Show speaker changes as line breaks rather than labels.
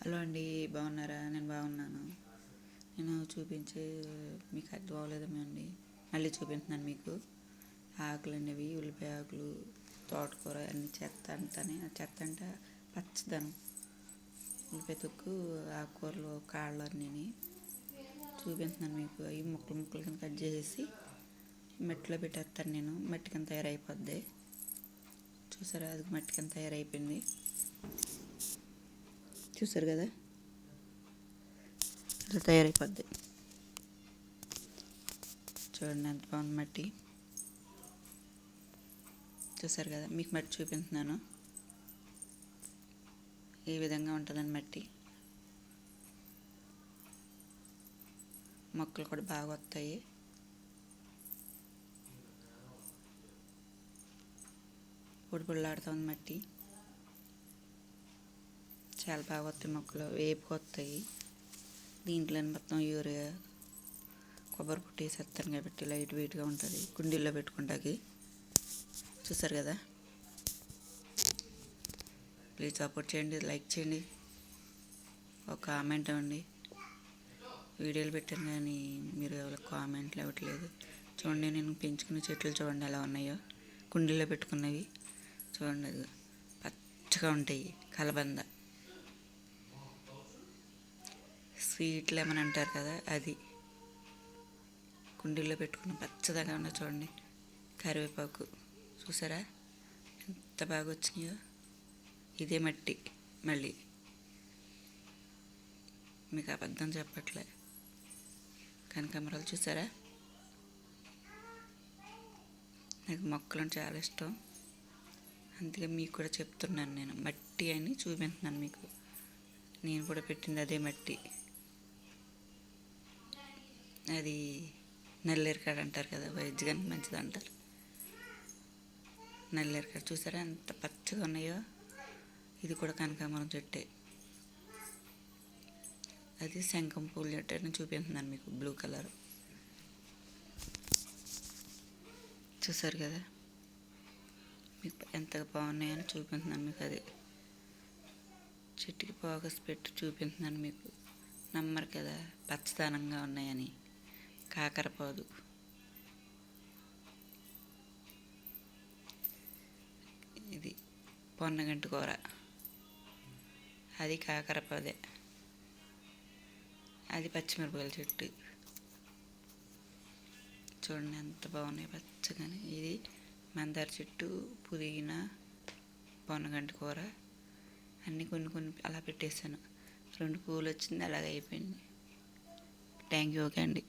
Hello అండి, బాగున్నారా? నేను బాగున్నాను. నేను చూపించే మీకు అర్థం అవ్వలేదేమో అండి. మళ్ళీ చూపించున్నాను మీకు. ఆకులు అనేవి ఉల్లిపాయ ఆకులు, తోటకూర అన్ని చెత్త అంతానే. చెత్త అంటే పచ్చదనం, ఉల్లిపాయ తొక్కు, ఆకుకూరలు కాళ్ళు అన్నీ చూపించున్నాను మీకు. అవి ముక్కలు ముక్కలు కింద కట్ చేసేసి మట్టిలో పెట్టేస్తాను నేను. మట్టి కింద తయారైపోద్ది. చూసారా, అది మట్టి కింద తయారైపోయింది. చూసారు కదా, అట్లా తయారైపోద్ది. చూడండి ఎంత బాగుంది మట్టి. చూసారు కదా, మీకు మట్టి చూపిస్తున్నాను. ఈ విధంగా ఉంటుందని మట్టి. మొక్కలు కూడా బాగా వస్తాయి. పొడి పొడిలాడుతుంది మట్టి. చాలా బాగా వస్తాయి మొక్కలు, వేపుకొస్తాయి. దీంట్లో మొత్తం యూరియా, కొబ్బరి పుట్టి వేసేస్తాను కాబట్టి లైట్ వెయిట్గా ఉంటుంది. కుండీల్లో పెట్టుకుంటాకి. చూసారు కదా, ప్లీజ్ సపోర్ట్ చేయండి, లైక్ చేయండి, ఒక కామెంట్ ఇవ్వండి. వీడియోలు పెట్టాను కానీ మీరు ఎవరు కామెంట్లు ఇవ్వట్లేదు. చూడండి, నేను పెంచుకున్న చెట్లు చూడండి ఎలా ఉన్నాయో. కుండీల్లో పెట్టుకున్నవి చూడండి, అది పచ్చగా ఉంటాయి. కలబంద, స్వీట్ లెమన్ అంటారు కదా, అది కుండీల్లో పెట్టుకున్న పచ్చదగా ఉన్న చూడండి. కరివేపాకు చూసారా ఎంత బాగా వచ్చినాయో. ఇదే మట్టి. మళ్ళీ మీకు అబద్ధం చెప్పట్లే. కనకాంబరాలు చూసారా, నాకు మొక్కలు చాలా ఇష్టం. అందుకే మీకు కూడా చెప్తున్నాను, నేను మట్టి అని చూపిస్తున్నాను మీకు. నేను కూడా పెట్టింది అదే మట్టి. అది నల్లేరుకాడ అంటారు కదా, వైద్య కానీ మంచిది అంటారు. నల్లేరుకాడ చూసారా ఎంత పచ్చగా ఉన్నాయో. ఇది కూడా కనకాంబరం చెట్టే. అది శంఖం పూల చెట్టు అని చూపిస్తున్నాను మీకు, బ్లూ కలర్. చూసారు కదా, మీకు ఎంత బాగున్నాయని చూపిస్తున్నాను మీకు. అది చెట్టుకి ఫోకస్ పెట్టి చూపిస్తున్నాను మీకు. నమ్మరు కదా పచ్చదనంగా ఉన్నాయని. కాకరపాదు, ఇది పొన్నగంటి కూర, అది కాకరపాదే. అది పచ్చిమిరపకాయల చెట్టు. చూడండి ఎంత బాగున్నాయి పచ్చగానే. ఇది మందార చెట్టు, పుదీనా, పొన్నగంటి కూర అన్నీ కొన్ని కొన్ని అలా పెట్టేశాను. 2 పువ్వులు వచ్చింది, అలాగే అయిపోయింది. Thank you. ఓకే అండి.